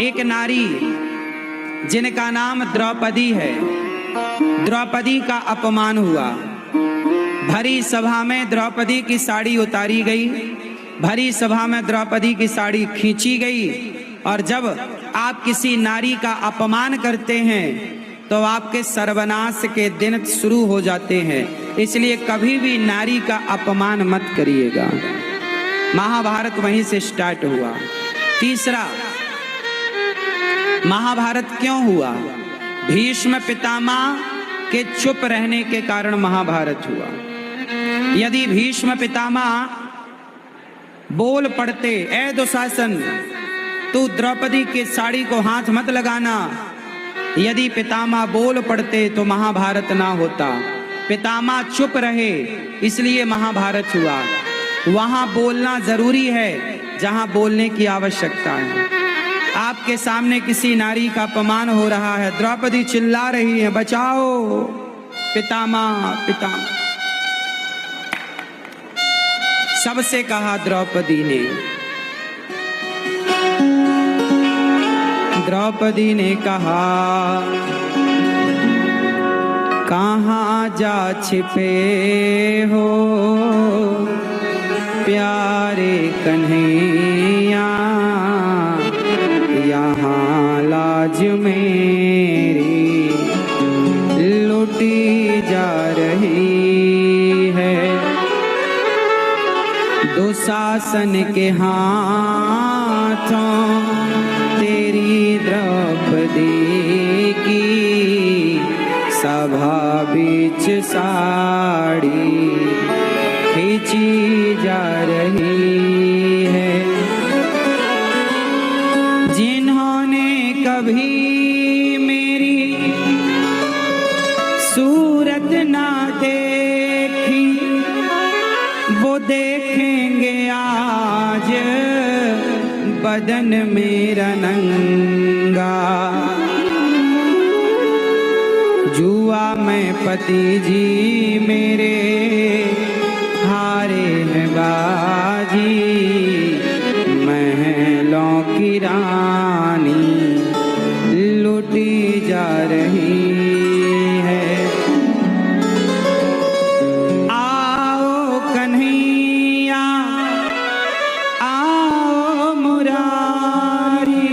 एक नारी जिनका नाम द्रौपदी है, द्रौपदी का अपमान हुआ। भरी सभा में द्रौपदी की साड़ी उतारी गई, भरी सभा में द्रौपदी की साड़ी खींची गई। और जब आप किसी नारी का अपमान करते हैं तो आपके सर्वनाश के दिन शुरू हो जाते हैं। इसलिए कभी भी नारी का अपमान मत करिएगा। महाभारत वहीं से स्टार्ट हुआ। तीसरा, महाभारत क्यों हुआ? भीष्म पितामह के चुप रहने के कारण महाभारत हुआ। यदि भीष्म पितामह बोल पड़ते, ए दुशासन तू द्रौपदी की साड़ी को हाथ मत लगाना, यदि पितामह बोल पड़ते तो महाभारत ना होता। पितामह चुप रहे इसलिए महाभारत हुआ। वहां बोलना जरूरी है जहां बोलने की आवश्यकता है। आपके सामने किसी नारी का अपमान हो रहा है, द्रौपदी चिल्ला रही है, बचाओ पितामह पितामह। सबसे कहा द्रौपदी ने, द्रौपदी ने कहा कहाँ जा छिपे हो प्यारे कन्हैया, यहाँ लाज मेरी लुटी जा रही है। दुशासन के हाथों तेरी द्रौपदी की सभा बीच साड़ी खींची जा रही है। जिन्होंने कभी मेरी सूरत ना देखी वो देखेंगे आज बदन मेरा नंगा। जुआ में पति जी मेरे हारे हैं बाजी, महलों की रानी लुटी जा रही है। आओ कन्हैया आओ मुरारी,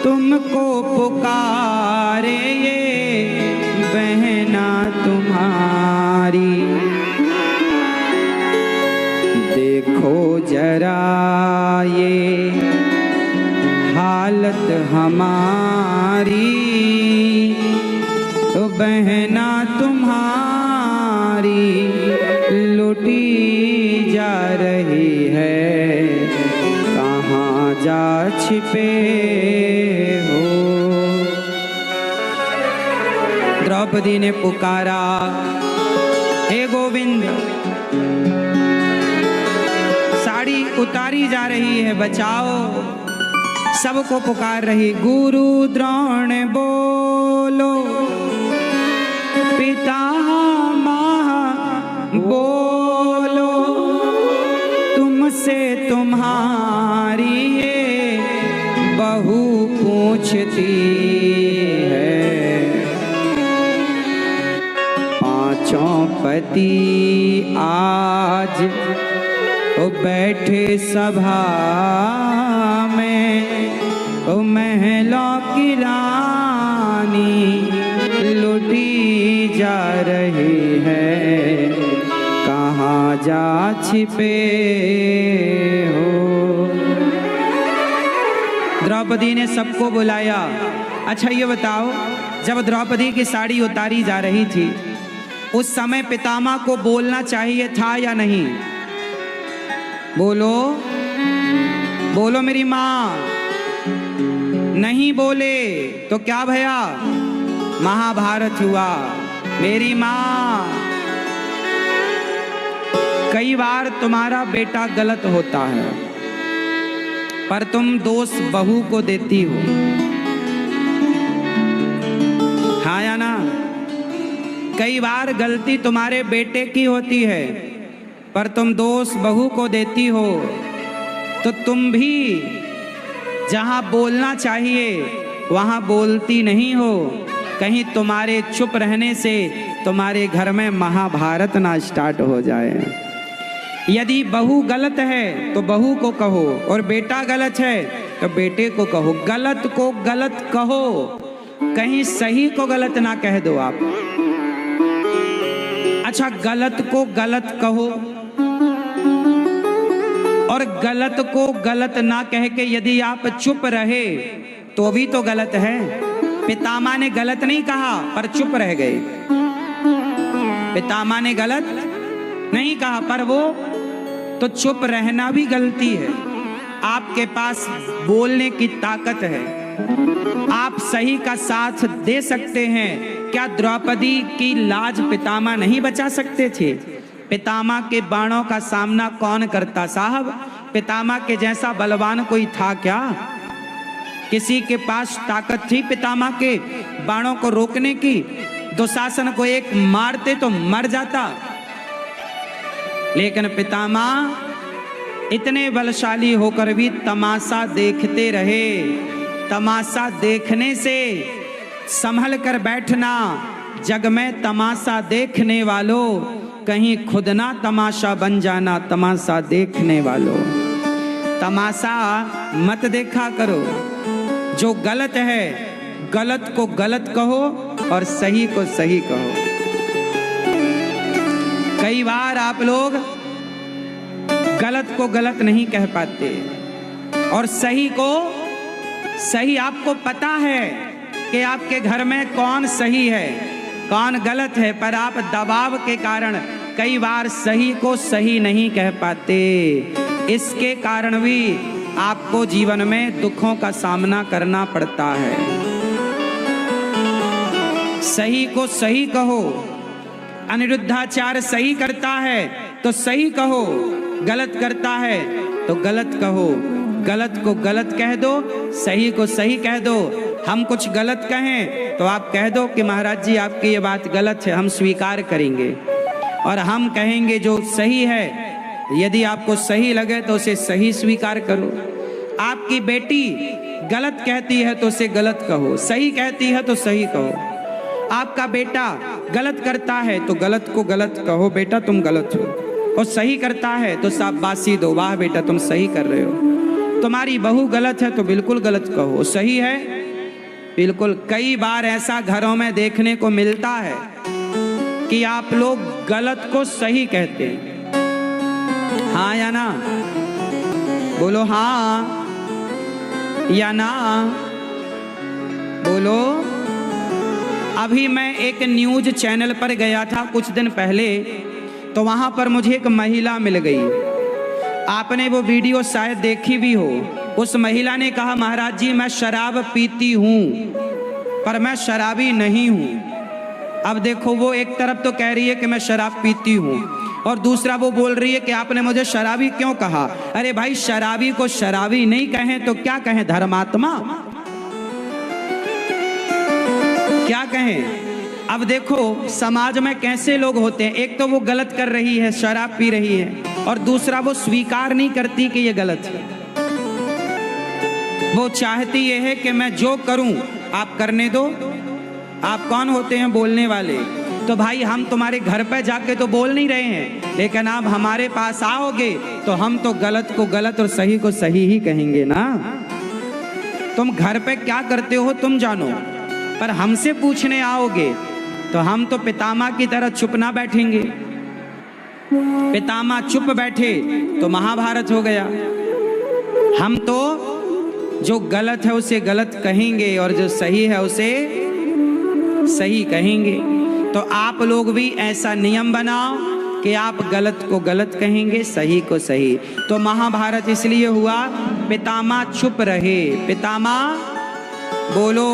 तुमको पुकारे ये बहना तुम्हारी। देखो जरा ये हालत हमारी, तो बहना तुम्हारी लुटी जा रही है। कहाँ जा छिपे हो? द्रौपदी ने पुकारा, हे गोविंद साड़ी उतारी जा रही है, बचाओ। सबको पुकार रही, गुरु द्रोण बोलो पितामह बोलो, तुमसे तुम्हारी ये बहू पूछती है। पांचों पति आज ओ बैठे सभा में, ओ महलों की रानी लुटी जा रही है। कहाँ जा छिपे हो? द्रौपदी ने सबको बुलाया। अच्छा ये बताओ, जब द्रौपदी की साड़ी उतारी जा रही थी उस समय पितामह को बोलना चाहिए था या नहीं? बोलो बोलो मेरी माँ। नहीं बोले तो क्या भया? महाभारत हुआ। मेरी माँ, कई बार तुम्हारा बेटा गलत होता है पर तुम दोष बहू को देती हो, हाँ या ना? कई बार गलती तुम्हारे बेटे की होती है पर तुम दोष बहू को देती हो। तो तुम भी जहां बोलना चाहिए वहां बोलती नहीं हो। कहीं तुम्हारे चुप रहने से तुम्हारे घर में महाभारत ना स्टार्ट हो जाए। यदि बहू गलत है तो बहू को कहो, और बेटा गलत है तो बेटे को कहो। गलत को गलत कहो, कहीं सही को गलत ना कह दो आप। अच्छा, गलत को गलत कहो और गलत को गलत ना कह के यदि आप चुप रहे तो भी तो गलत है। पितामह ने गलत नहीं कहा पर चुप रह गए। पितामह ने गलत नहीं कहा पर वो तो चुप रहना भी गलती है। आपके पास बोलने की ताकत है, आप सही का साथ दे सकते हैं। क्या द्रौपदी की लाज पितामह नहीं बचा सकते थे? पितामह के बाणों का सामना कौन करता साहब? पितामह के जैसा बलवान कोई था क्या? किसी के पास ताकत थी पितामह के बाणों को रोकने की? दुशासन को एक मारते तो मर जाता। लेकिन पितामह इतने बलशाली होकर भी तमाशा देखते रहे। तमाशा देखने से संभल कर बैठना। जग में तमाशा देखने वालों, कहीं खुद ना तमाशा बन जाना। तमाशा देखने वालों, तमाशा मत देखा करो। जो गलत है गलत को गलत कहो और सही को सही कहो। कई बार आप लोग गलत को गलत नहीं कह पाते और सही को सही। आपको पता है कि आपके घर में कौन सही है कौन गलत है, पर आप दबाव के कारण कई बार सही को सही नहीं कह पाते। इसके कारण भी आपको जीवन में दुखों का सामना करना पड़ता है। सही को सही कहो। अनिरुद्धाचार्य सही करता है तो सही कहो, गलत करता है तो गलत कहो। गलत को गलत कह दो, सही को सही कह दो। हम कुछ गलत कहें तो आप कह दो कि महाराज जी आपकी ये बात गलत है, हम स्वीकार करेंगे। और हम कहेंगे जो सही है, यदि आपको सही लगे तो उसे सही स्वीकार करो। आपकी बेटी गलत कहती है तो उसे गलत कहो, सही कहती है तो सही कहो। आपका बेटा गलत करता है तो गलत को गलत कहो, बेटा तुम गलत हो। और सही करता है तो शाबाशी दो, वाह बेटा तुम सही कर रहे हो। तुम्हारी बहू गलत है तो बिल्कुल गलत कहो, सही है बिल्कुल। कई बार ऐसा घरों में देखने को मिलता है कि आप लोग गलत को सही कहते हैं। हाँ या ना? बोलो हाँ या ना, बोलो। अभी मैं एक न्यूज चैनल पर गया था कुछ दिन पहले, तो वहां पर मुझे एक महिला मिल गई। आपने वो वीडियो शायद देखी भी हो। उस महिला ने कहा महाराज जी मैं शराब पीती हूं पर मैं शराबी नहीं हूं। अब देखो, वो एक तरफ तो कह रही है कि मैं शराब पीती हूं और दूसरा वो बोल रही है कि आपने मुझे शराबी क्यों कहा। अरे भाई, शराबी को शराबी नहीं कहें तो क्या कहें? धर्मात्मा क्या कहें? अब देखो समाज में कैसे लोग होते हैं। एक तो वो गलत कर रही है, शराब पी रही है, और दूसरा वो स्वीकार नहीं करती कि ये गलत है। वो चाहती ये है कि मैं जो करूं आप करने दो। आप कौन होते हैं बोलने वाले? तो भाई हम तुम्हारे घर पे जाके तो बोल नहीं रहे हैं, लेकिन आप हमारे पास आओगे तो हम तो गलत को गलत और सही को सही ही कहेंगे ना। तुम घर पे क्या करते हो तुम जानो, पर हमसे पूछने आओगे तो हम तो पितामह की तरह चुप ना बैठेंगे। पितामह चुप बैठे तो महाभारत हो गया। हम तो जो गलत है उसे गलत कहेंगे और जो सही है उसे सही कहेंगे। तो आप लोग भी ऐसा नियम बनाओ कि आप गलत को गलत कहेंगे, सही को सही। तो महाभारत इसलिए हुआ पितामह चुप रहे। पितामह बोलो,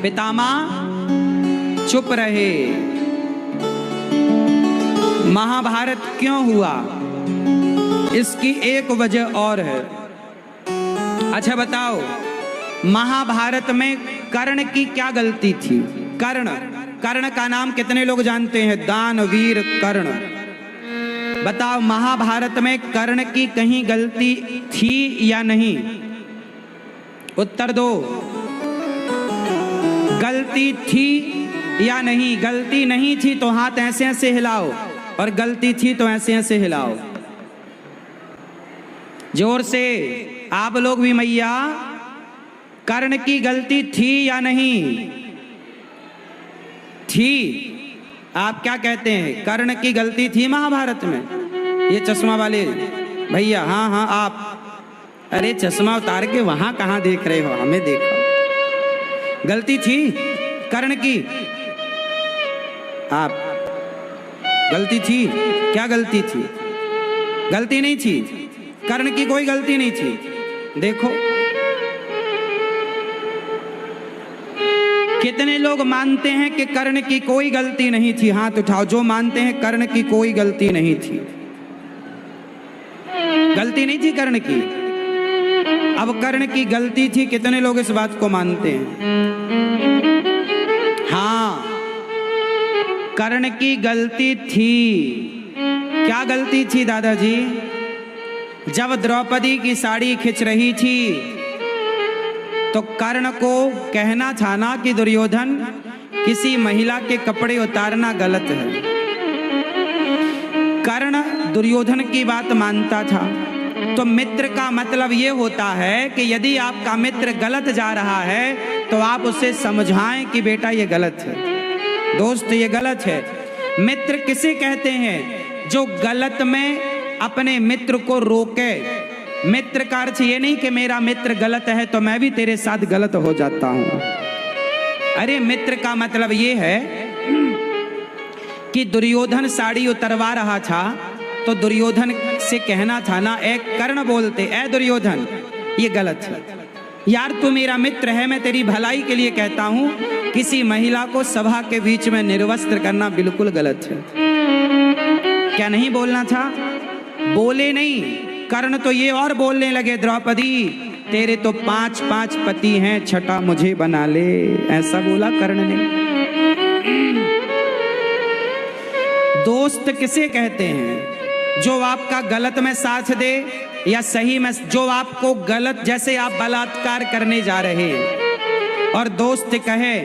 पितामह चुप रहे। महाभारत क्यों हुआ? इसकी एक वजह और है। अच्छा बताओ, महाभारत में कर्ण की क्या गलती थी? कर्ण का नाम कितने लोग जानते हैं? दानवीर कर्ण। बताओ महाभारत में कर्ण की कहीं गलती थी या नहीं? उत्तर दो, गलती थी या नहीं? गलती नहीं थी तो हाथ ऐसे ऐसे हिलाओ, और गलती थी तो ऐसे ऐसे हिलाओ जोर से। आप लोग भी मैया, कर्ण की गलती थी या नहीं? थी। आप क्या कहते हैं, कर्ण की गलती थी महाभारत में? ये चश्मा वाले भैया, हाँ हाँ आप, अरे चश्मा उतार के वहां कहां देख रहे हो, हमें देखो। गलती थी कर्ण की? आप, गलती थी? क्या गलती थी? गलती नहीं थी, कर्ण की कोई गलती नहीं थी। देखो कितने लोग मानते हैं कि कर्ण की कोई गलती नहीं थी? हाथ उठाओ जो मानते हैं कर्ण की कोई गलती नहीं थी। गलती नहीं थी कर्ण की। अब कर्ण की गलती थी, कितने लोग इस बात को मानते हैं? हाँ, कर्ण की गलती थी। क्या गलती थी दादाजी? जब द्रौपदी की साड़ी खिंच रही थी तो कर्ण को कहना था ना कि दुर्योधन, किसी महिला के कपड़े उतारना गलत है। कर्ण दुर्योधन की बात मानता था। तो मित्र का मतलब ये होता है कि यदि आपका मित्र गलत जा रहा है तो आप उसे समझाएं कि बेटा ये गलत है, दोस्त ये गलत है। मित्र किसे कहते हैं? जो गलत में अपने मित्र को रोके। मित्र का अर्थ ये नहीं कि मेरा मित्र गलत है तो मैं भी तेरे साथ गलत हो जाता हूं। अरे मित्र का मतलब ये है कि दुर्योधन साड़ी उतरवा रहा था तो दुर्योधन से कहना था ना, ए कर्ण बोलते, ए दुर्योधन ये गलत है यार, तू मेरा मित्र है, मैं तेरी भलाई के लिए कहता हूं, किसी महिला को सभा के बीच में निर्वस्त्र करना बिल्कुल गलत है। क्या नहीं बोलना था? बोले नहीं। कर्ण तो ये और बोलने लगे, द्रौपदी तेरे तो 5 पति हैं, छठा मुझे बना ले, ऐसा बोला कर्ण ने। दोस्त किसे कहते हैं? जो आपका गलत में साथ दे या सही में, जो आपको गलत, जैसे आप बलात्कार करने जा रहे हैं और दोस्त कहे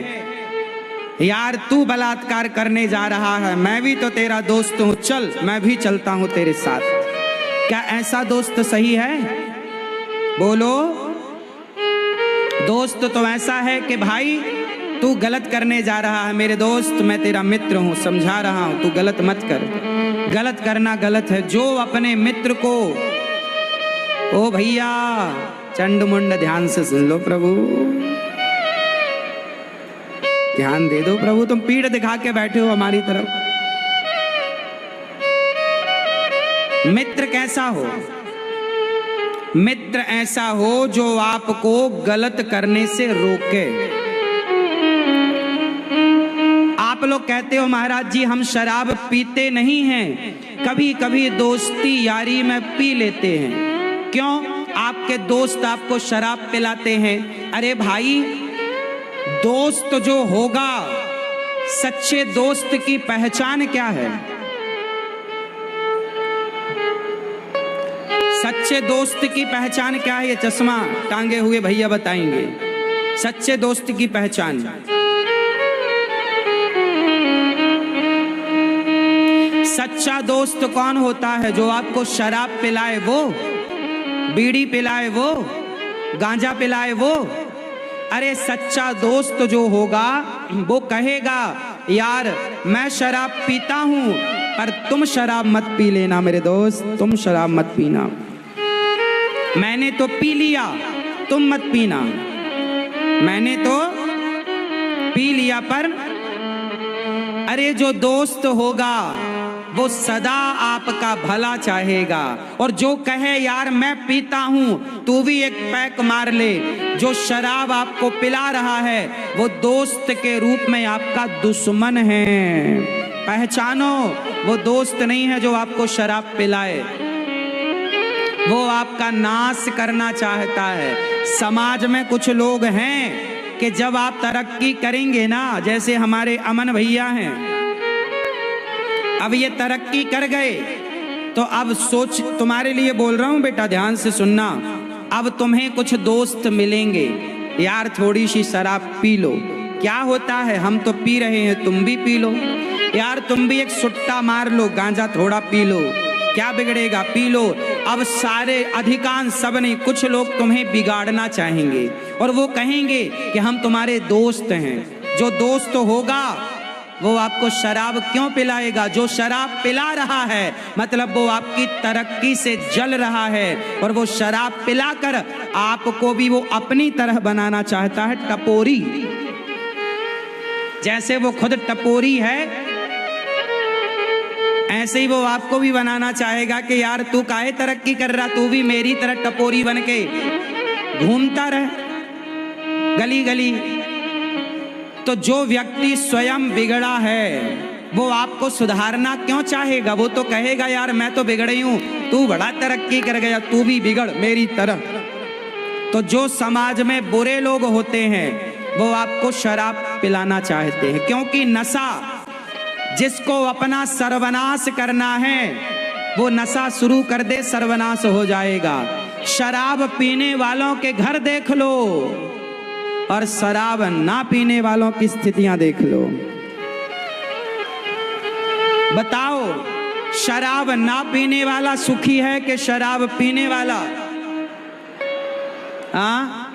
यार तू बलात्कार करने जा रहा है, मैं भी तो तेरा दोस्त हूं, चल मैं भी चलता हूं तेरे साथ। क्या ऐसा दोस्त सही है? बोलो। दोस्त तो ऐसा है कि भाई तू गलत करने जा रहा है मेरे दोस्त, मैं तेरा मित्र हूं, समझा रहा हूं, तू गलत मत कर। गलत करना गलत है। जो अपने मित्र को, ओ भैया चंड मुंड ध्यान से सुन लो प्रभु, ध्यान दे दो प्रभु, तुम पीठ दिखा के बैठे हो हमारी तरफ। मित्र कैसा हो? मित्र ऐसा हो जो आपको गलत करने से रोके। आप लोग कहते हो महाराज जी हम शराब पीते नहीं हैं, कभी कभी दोस्ती यारी में पी लेते हैं। क्यों? आपके दोस्त आपको शराब पिलाते हैं। अरे भाई, दोस्त जो होगा, सच्चे दोस्त की पहचान क्या है? सच्चे दोस्त की पहचान क्या है? ये चश्मा टांगे हुए भैया बताएंगे। सच्चे दोस्त की पहचान, सच्चा दोस्त कौन होता है? जो आपको शराब पिलाए वो, बीड़ी पिलाए वो, गांजा पिलाए वो। अरे सच्चा दोस्त जो होगा वो कहेगा यार मैं शराब पीता हूं पर तुम शराब मत पी लेना मेरे दोस्त, तुम शराब मत पीना, मैंने तो पी लिया तुम मत पीना, मैंने तो पी लिया पर। अरे जो दोस्त होगा वो सदा आपका भला चाहेगा, और जो कहे यार मैं पीता हूं तू भी एक पैक मार ले, जो शराब आपको पिला रहा है वो दोस्त के रूप में आपका दुश्मन है। पहचानो, वो दोस्त नहीं है जो आपको शराब पिलाए, वो आपका नाश करना चाहता है। समाज में कुछ लोग हैं कि जब आप तरक्की करेंगे ना, जैसे हमारे अमन भैया हैं, अब ये तरक्की कर गए तो अब सोच, तुम्हारे लिए बोल रहा हूं बेटा, ध्यान से सुनना। अब तुम्हें कुछ दोस्त मिलेंगे, यार थोड़ी सी शराब पी लो, क्या होता है, हम तो पी रहे हैं, तुम भी पी लो। यार तुम भी एक सुट्टा मार लो, गांजा थोड़ा पी लो, क्या बिगड़ेगा, पी लो। अब सारे अधिकांश सब नहीं, कुछ लोग तुम्हें बिगाड़ना चाहेंगे और वो कहेंगे कि हम तुम्हारे दोस्त हैं। जो दोस्त होगा वो आपको शराब क्यों पिलाएगा? जो शराब पिला रहा है मतलब वो आपकी तरक्की से जल रहा है और वो शराब पिलाकर आपको भी वो अपनी तरह बनाना चाहता है, टपोरी। जैसे वो खुद टपोरी है ऐसे ही वो आपको भी बनाना चाहेगा कि यार तू काहे तरक्की कर रहा, तू भी मेरी तरह टपोरी बन के घूमता रह गली गली। तो जो व्यक्ति स्वयं बिगड़ा है वो आपको सुधारना क्यों चाहेगा? वो तो कहेगा यार मैं तो बिगड़ी हूं, तू बड़ा तरक्की कर गया, तू भी बिगड़ मेरी तरह। तो जो समाज में बुरे लोग होते हैं वो आपको शराब पिलाना चाहते हैं, क्योंकि नशा, जिसको अपना सर्वनाश करना है वो नशा शुरू कर दे, सर्वनाश हो जाएगा। शराब पीने वालों के घर देख लो और शराब ना पीने वालों की स्थितियां देख लो। बताओ, शराब ना पीने वाला सुखी है कि शराब पीने वाला? हाँ,